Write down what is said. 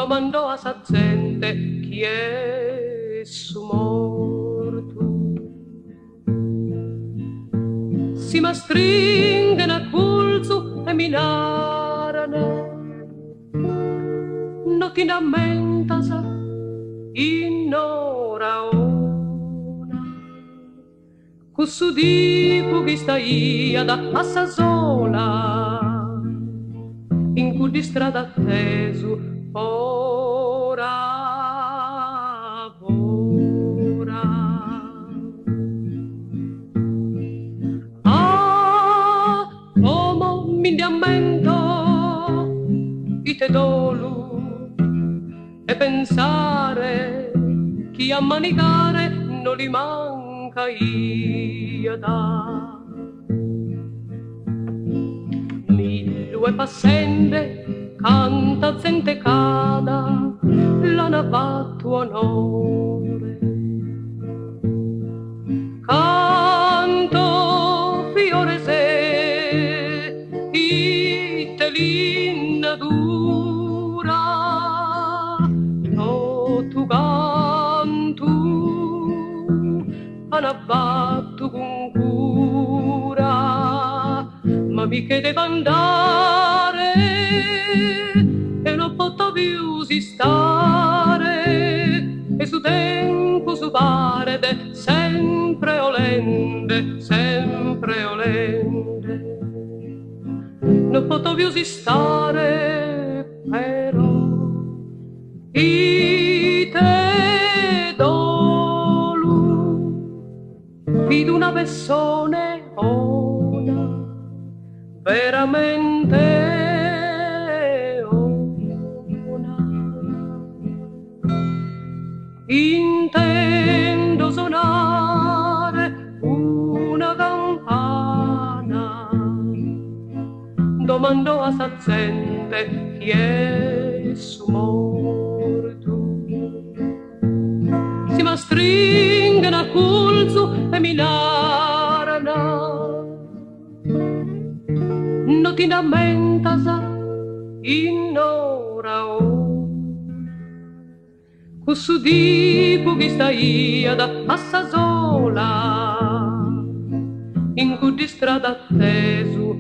domandò a sa gente chi è su morto. Si ma stringe na culzu e minarane, no ti lammentasa in ora ona, cussu dipu che stai da passa sola, in cui di strada atteso ora ora. Ah, come mi ammento ite dolu e pensare chi a manicare non li manca io da. Due passende canta gente cada la nava tuo onore, canto fiore se itelina dura no tu cantu anabattu con cura, ma mi che deve andare e non posso più si stare, e su tempo su parede sempre olende, non posso più si stare, però ite dolu vedo una persona veramente una. Intendo suonare una campana, domandò a sa gente chi è su morto. Si ma stringe a culzu e mi narana, no ti lammentasa in ora cussu dipu che stai da passa sola in cui di strada atteso